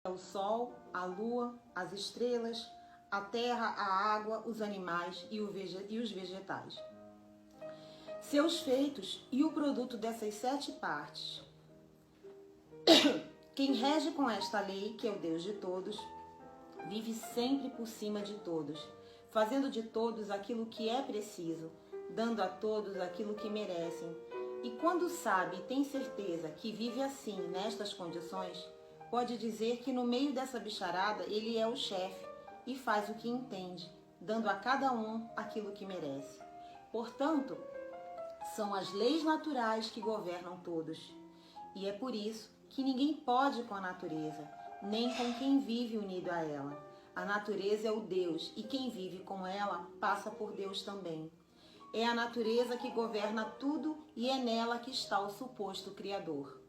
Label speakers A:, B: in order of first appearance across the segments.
A: o sol, a lua, as estrelas, a terra, a água, os animais e os vegetais. Seus feitos e o produto dessas 7 partes. Quem rege com esta lei, que é o Deus de todos, vive sempre por cima de todos, fazendo de todos aquilo que é preciso, dando a todos aquilo que merecem. E quando sabe e tem certeza que vive assim, nestas condições, pode dizer que no meio dessa bicharada ele é o chefe e faz o que entende, dando a cada um aquilo que merece. Portanto, são as leis naturais que governam todos. E é por isso que ninguém pode com a natureza, nem com quem vive unido a ela. A natureza é o Deus, e quem vive com ela passa por Deus também. É a natureza que governa tudo e é nela que está o suposto Criador.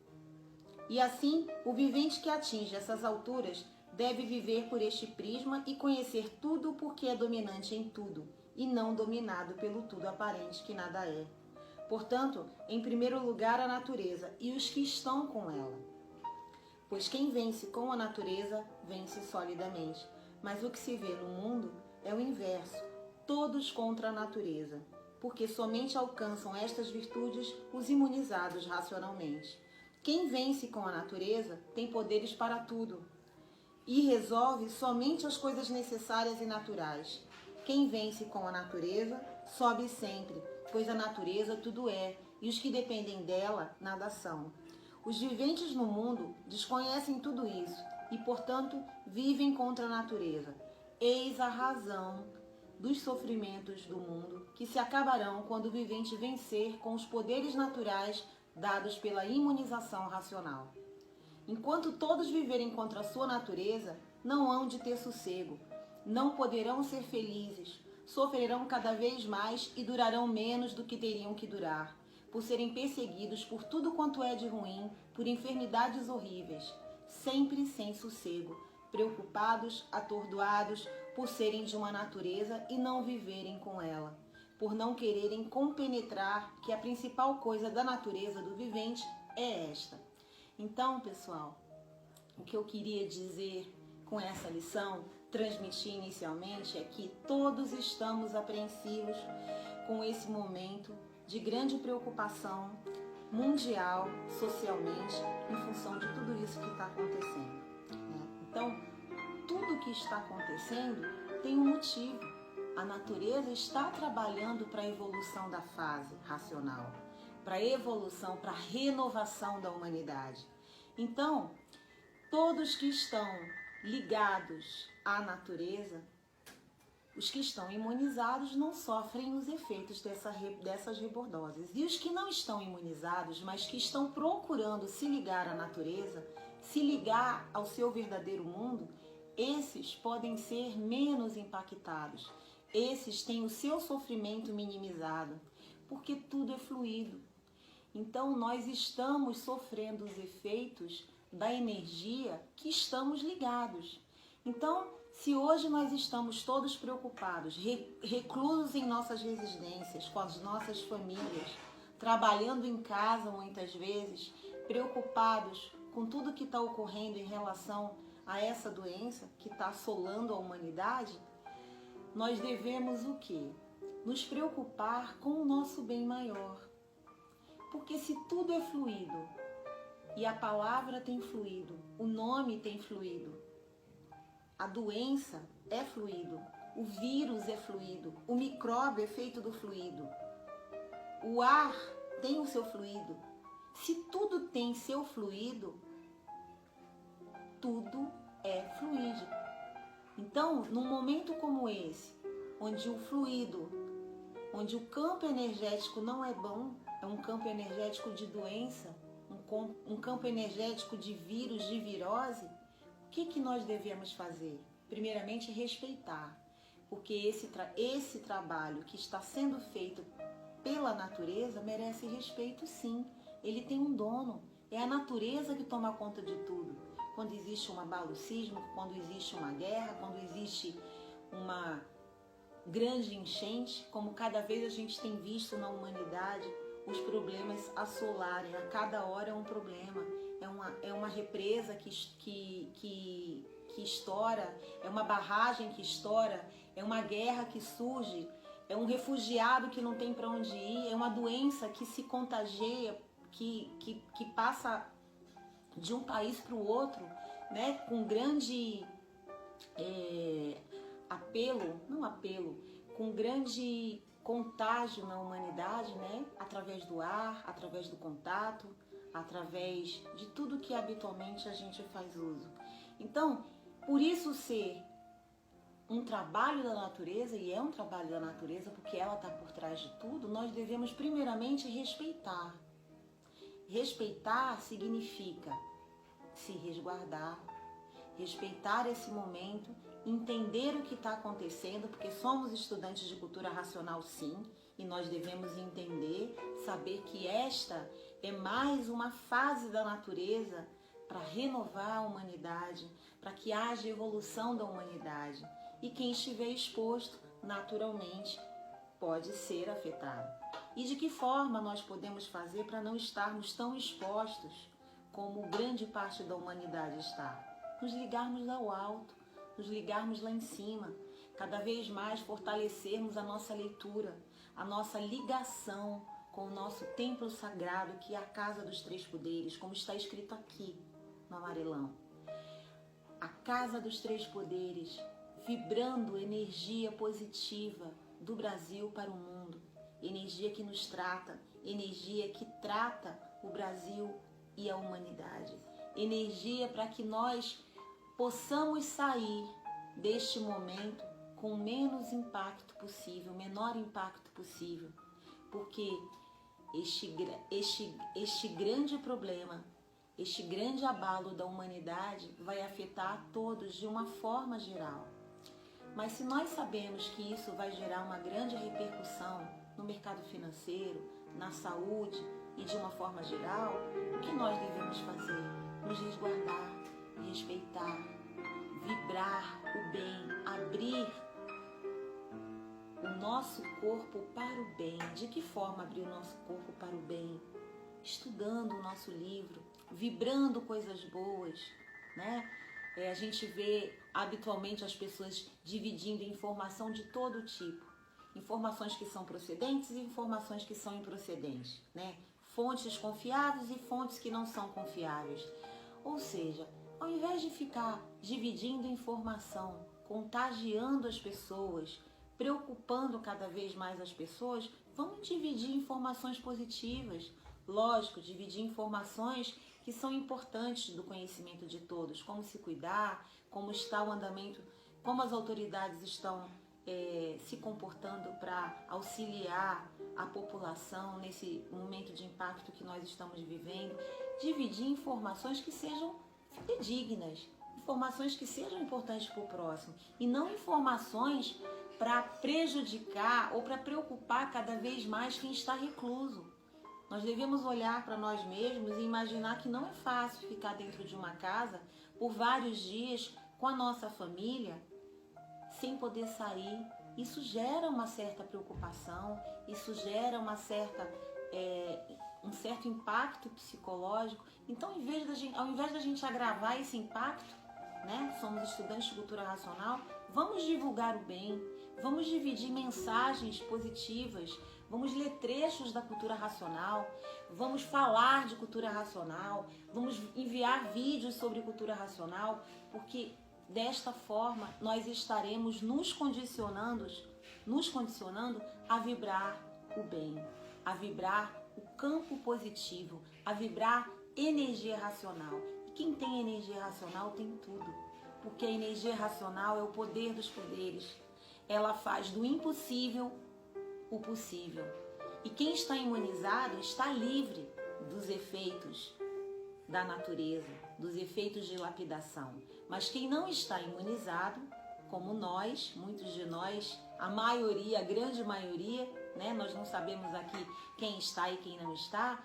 A: E assim, o vivente que atinge essas alturas deve viver por este prisma e conhecer tudo porque é dominante em tudo, e não dominado pelo tudo aparente que nada é. Portanto, em primeiro lugar a natureza e os que estão com ela. Pois quem vence com a natureza, vence solidamente. Mas o que se vê no mundo é o inverso, todos contra a natureza, porque somente alcançam estas virtudes os imunizados racionalmente. Quem vence com a natureza tem poderes para tudo e resolve somente as coisas necessárias e naturais. Quem vence com a natureza sobe sempre, pois a natureza tudo é, e os que dependem dela nada são. Os viventes no mundo desconhecem tudo isso e, portanto, vivem contra a natureza. Eis a razão dos sofrimentos do mundo, que se acabarão quando o vivente vencer com os poderes naturais dados pela imunização racional. Enquanto todos viverem contra a sua natureza, não hão de ter sossego, não poderão ser felizes, sofrerão cada vez mais e durarão menos do que teriam que durar, por serem perseguidos por tudo quanto é de ruim, por enfermidades horríveis, sempre sem sossego, preocupados, atordoados, por serem de uma natureza e não viverem com ela, por não quererem compenetrar que a principal coisa da natureza do vivente é esta. Então, pessoal, o que eu queria dizer com essa lição, transmitir inicialmente, é que todos estamos apreensivos com esse momento de grande preocupação mundial, socialmente, em função de tudo isso que está acontecendo. Então, tudo que está acontecendo tem um motivo. A natureza está trabalhando para a evolução da fase racional, para a evolução, para a renovação da humanidade. Então, todos que estão ligados à natureza, os que estão imunizados não sofrem os efeitos dessas rebordoses. E os que não estão imunizados, mas que estão procurando se ligar à natureza, se ligar ao seu verdadeiro mundo, esses podem ser menos impactados. Esses têm o seu sofrimento minimizado, porque tudo é fluido. Então, nós estamos sofrendo os efeitos da energia que estamos ligados. Então, se hoje nós estamos todos preocupados, reclusos em nossas residências, com as nossas famílias, trabalhando em casa muitas vezes, preocupados com tudo que está ocorrendo em relação a essa doença que está assolando a humanidade, nós devemos o quê? Nos preocupar com o nosso bem maior. Porque se tudo é fluido, e a palavra tem fluido, o nome tem fluido, a doença é fluido, o vírus é fluido, o micróbio é feito do fluido, o ar tem o seu fluido. Se tudo tem seu fluido, tudo é fluídico. Então, num momento como esse, onde o fluido, onde o campo energético não é bom, é um campo energético de doença, um campo energético de vírus, de virose, o que nós devemos fazer? Primeiramente, respeitar, porque esse trabalho que está sendo feito pela natureza merece respeito, sim. Ele tem um dono, é a natureza que toma conta de tudo. Quando existe um abalo sísmico, quando existe uma guerra, quando existe uma grande enchente, como cada vez a gente tem visto na humanidade, os problemas assolarem, a cada hora é um problema, é uma represa que estoura, é uma barragem que estoura, é uma guerra que surge, é um refugiado que não tem para onde ir, é uma doença que se contagia, que passa de um país para o outro, né, com grande com grande contágio na humanidade, né, através do ar, através do contato, através de tudo que habitualmente a gente faz uso. Então, por isso ser um trabalho da natureza, e é um trabalho da natureza porque ela está por trás de tudo, nós devemos primeiramente respeitar. Respeitar significa se resguardar, respeitar esse momento, entender o que está acontecendo, porque somos estudantes de cultura racional sim, e nós devemos entender, saber que esta é mais uma fase da natureza para renovar a humanidade, para que haja evolução da humanidade. E quem estiver exposto, naturalmente, pode ser afetado. E de que forma nós podemos fazer para não estarmos tão expostos como grande parte da humanidade está? Nos ligarmos ao alto, nos ligarmos lá em cima, cada vez mais fortalecermos a nossa leitura, a nossa ligação com o nosso templo sagrado, que é a Casa dos Três Poderes, como está escrito aqui no amarelão. A Casa dos Três Poderes, vibrando energia positiva do Brasil para o mundo, energia que nos trata, energia que trata o Brasil e a humanidade, energia para que nós possamos sair deste momento com o menos impacto possível, o menor impacto possível, porque este grande problema, este grande abalo da humanidade vai afetar a todos de uma forma geral. Mas se nós sabemos que isso vai gerar uma grande repercussão no mercado financeiro, na saúde e de uma forma geral, o que nós devemos fazer? Nos resguardar, respeitar, vibrar o bem, abrir o nosso corpo para o bem. De que forma abrir o nosso corpo para o bem? Estudando o nosso livro, vibrando coisas boas, né? A gente vê habitualmente as pessoas dividindo informação de todo tipo. Informações que são procedentes e informações que são improcedentes, né? Fontes confiáveis e fontes que não são confiáveis. Ou seja, ao invés de ficar dividindo informação, contagiando as pessoas, preocupando cada vez mais as pessoas, vamos dividir informações positivas. Lógico, dividir informações que são importantes do conhecimento de todos, como se cuidar, como está o andamento, como as autoridades estão se comportando para auxiliar a população nesse momento de impacto que nós estamos vivendo. Dividir informações que sejam fidedignas, informações que sejam importantes para o próximo e não informações para prejudicar ou para preocupar cada vez mais quem está recluso. Nós devemos olhar para nós mesmos e imaginar que não é fácil ficar dentro de uma casa por vários dias com a nossa família sem poder sair. Isso gera uma certa preocupação, isso gera um certo impacto psicológico. Então, ao invés da gente agravar esse impacto, né, somos estudantes de cultura racional, vamos divulgar o bem, vamos dividir mensagens positivas, vamos ler trechos da cultura racional, vamos falar de cultura racional, vamos enviar vídeos sobre cultura racional, porque desta forma nós estaremos nos condicionando a vibrar o bem, a vibrar o campo positivo, a vibrar energia racional. E quem tem energia racional tem tudo, porque a energia racional é o poder dos poderes. Ela faz do impossível o possível. E quem está imunizado está livre dos efeitos da natureza, dos efeitos de lapidação. Mas quem não está imunizado, como nós, muitos de nós, a maioria, a grande maioria, né? Nós não sabemos aqui quem está e quem não está.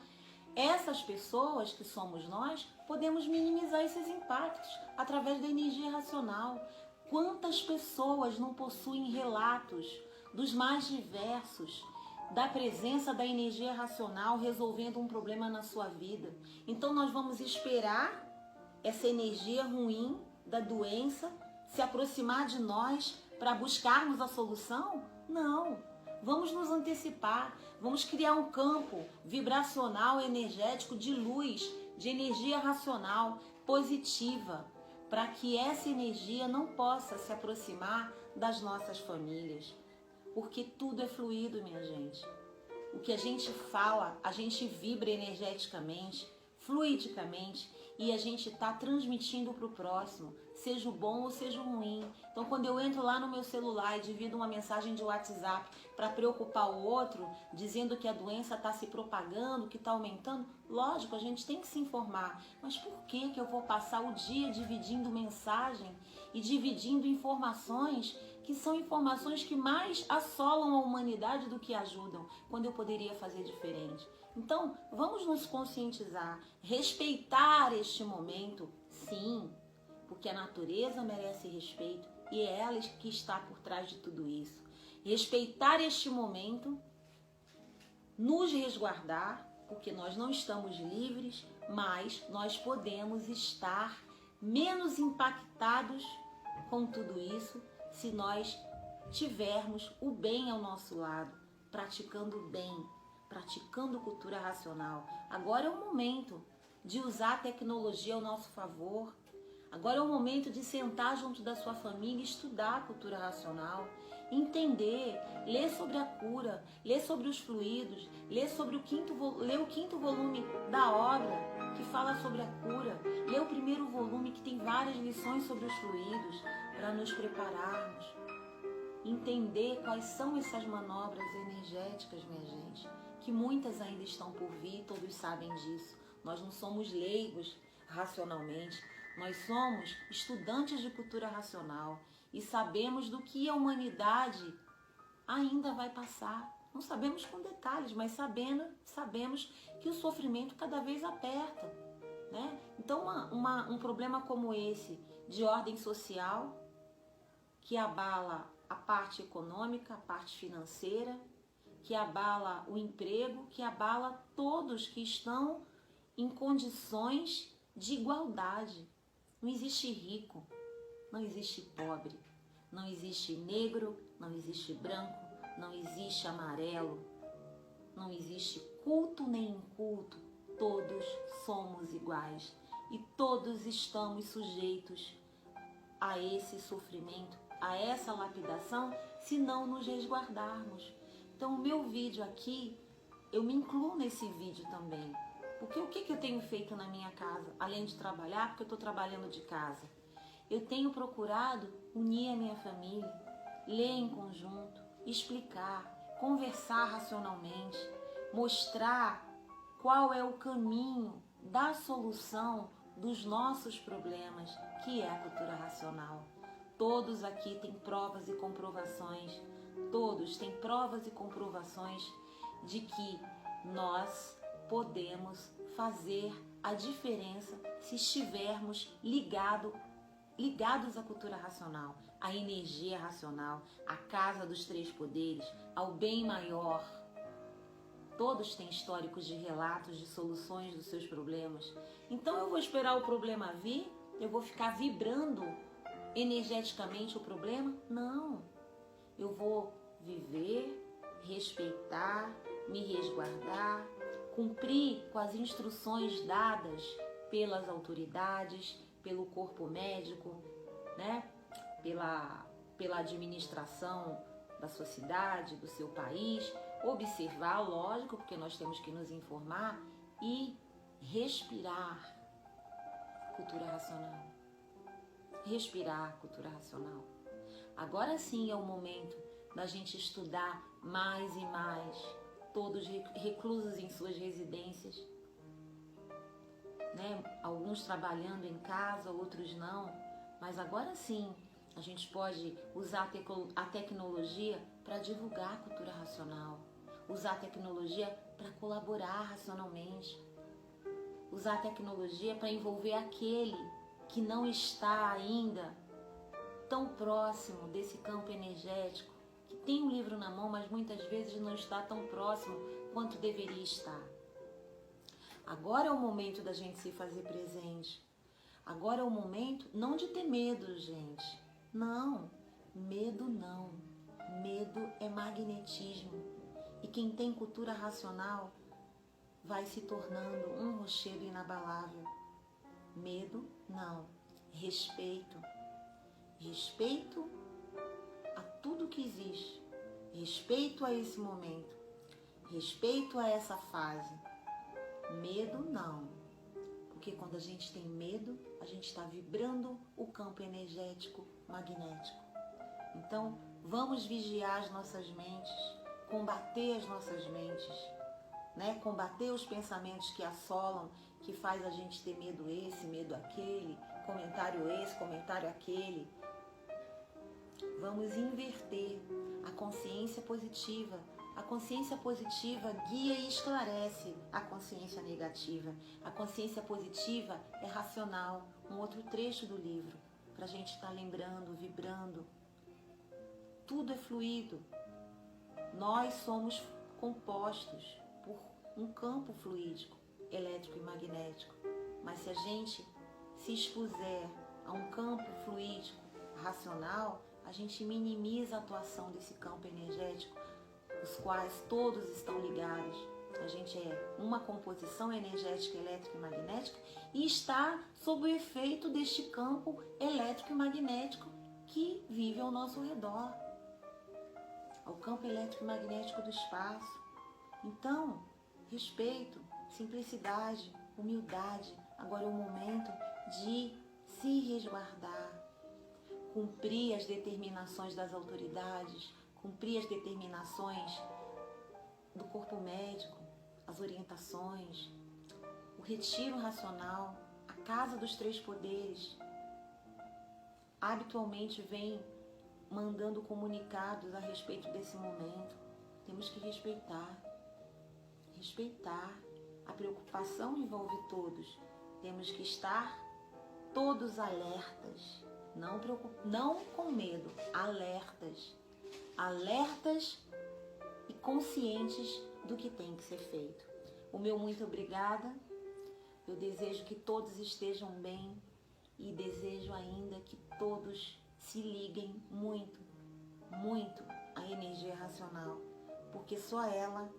A: Essas pessoas que somos nós, podemos minimizar esses impactos através da energia racional. Quantas pessoas não possuem relatos dos mais diversos da presença da energia racional resolvendo um problema na sua vida? Então nós vamos esperar essa energia ruim da doença se aproximar de nós para buscarmos a solução? Não. Vamos nos antecipar, vamos criar um campo vibracional, energético, de luz, de energia racional, positiva, para que essa energia não possa se aproximar das nossas famílias. Porque tudo é fluido, minha gente. O que a gente fala, a gente vibra energeticamente, fluidicamente, e a gente está transmitindo para o próximo, seja o bom ou seja o ruim. Então, quando eu entro lá no meu celular e divido uma mensagem de WhatsApp para preocupar o outro, dizendo que a doença está se propagando, que está aumentando, lógico, a gente tem que se informar. Mas por que eu vou passar o dia dividindo mensagem e dividindo informações que são informações que mais assolam a humanidade do que ajudam, quando eu poderia fazer diferente? Então, vamos nos conscientizar, respeitar este momento, sim, porque a natureza merece respeito e é ela que está por trás de tudo isso. Respeitar este momento, nos resguardar, porque nós não estamos livres, mas nós podemos estar menos impactados com tudo isso se nós tivermos o bem ao nosso lado, praticando o bem, praticando cultura racional. Agora é o momento de usar a tecnologia ao nosso favor. Agora é o momento de sentar junto da sua família e estudar a cultura racional, entender, ler sobre a cura, ler sobre os fluidos, ler o quinto volume da obra que fala sobre a cura, ler o primeiro volume que tem várias lições sobre os fluidos para nos prepararmos, entender quais são essas manobras energéticas, minha gente, que muitas ainda estão por vir, todos sabem disso. Nós não somos leigos racionalmente, nós somos estudantes de cultura racional e sabemos do que a humanidade ainda vai passar. Não sabemos com detalhes, mas sabemos que o sofrimento cada vez aperta, né? Então, um problema como esse, de ordem social, que abala a parte econômica, a parte financeira, que abala o emprego, que abala todos que estão em condições de igualdade. Não existe rico, não existe pobre, não existe negro, não existe branco, não existe amarelo, não existe culto nem inculto. Todos somos iguais e todos estamos sujeitos a esse sofrimento, a essa lapidação, se não nos resguardarmos. Então, o meu vídeo aqui, eu me incluo nesse vídeo também. Porque o que eu tenho feito na minha casa? Além de trabalhar, porque eu estou trabalhando de casa. Eu tenho procurado unir a minha família, ler em conjunto, explicar, conversar racionalmente, mostrar qual é o caminho da solução dos nossos problemas, que é a cultura racional. Todos aqui têm provas e comprovações, todos têm provas e comprovações de que nós podemos fazer a diferença se estivermos ligados à cultura racional, à energia racional, à casa dos três poderes, ao bem maior. Todos têm históricos de relatos, de soluções dos seus problemas. Então eu vou esperar o problema vir? Eu vou ficar vibrando energeticamente o problema? Não. Eu vou viver, respeitar, me resguardar, cumprir com as instruções dadas pelas autoridades, pelo corpo médico, né? pela administração da sua cidade, do seu país, observar, lógico, porque nós temos que nos informar e respirar cultura racional. Respirar cultura racional. Agora sim é o momento da gente estudar mais e mais, todos reclusos em suas residências, né? Alguns trabalhando em casa, outros não, mas agora sim a gente pode usar a tecnologia para divulgar a cultura racional, usar a tecnologia para colaborar racionalmente, usar a tecnologia para envolver aquele que não está ainda tão próximo desse campo energético, que tem um livro na mão, mas muitas vezes não está tão próximo quanto deveria estar. Agora é o momento da gente se fazer presente. Agora é o momento não de ter medo, gente. Não, medo não. Medo é magnetismo. E quem tem cultura racional vai se tornando um rochedo inabalável. Medo não. Respeito. Respeito a tudo que existe. Respeito a esse momento. Respeito a essa fase. Medo não. Porque quando a gente tem medo, a gente está vibrando o campo energético magnético. Então, vamos vigiar as nossas mentes, combater as nossas mentes, né? Combater os pensamentos que assolam, que faz a gente ter medo esse, medo aquele, comentário esse, comentário aquele. Vamos inverter a consciência positiva. A consciência positiva guia e esclarece a consciência negativa. A consciência positiva é racional. Um outro trecho do livro, para a gente estar lembrando, vibrando. Tudo é fluido. Nós somos compostos por um campo fluídico, elétrico e magnético. Mas se a gente se expuser a um campo fluídico racional, a gente minimiza a atuação desse campo energético, os quais todos estão ligados. A gente é uma composição energética, elétrica e magnética e está sob o efeito deste campo elétrico e magnético que vive ao nosso redor, ao campo elétrico e magnético do espaço. Então, respeito, simplicidade, humildade. Agora é o momento de se resguardar, cumprir as determinações das autoridades, cumprir as determinações do corpo médico, as orientações, o retiro racional, a casa dos três poderes. Habitualmente vem mandando comunicados a respeito desse momento. Temos que respeitar. Respeitar. A preocupação envolve todos. Temos que estar todos alertas. Não com medo, alertas. Alertas e conscientes do que tem que ser feito. O meu muito obrigada. Eu desejo que todos estejam bem e desejo ainda que todos se liguem muito, muito à energia racional, porque só ela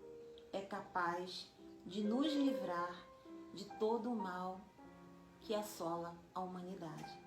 A: é capaz de nos livrar de todo o mal que assola a humanidade.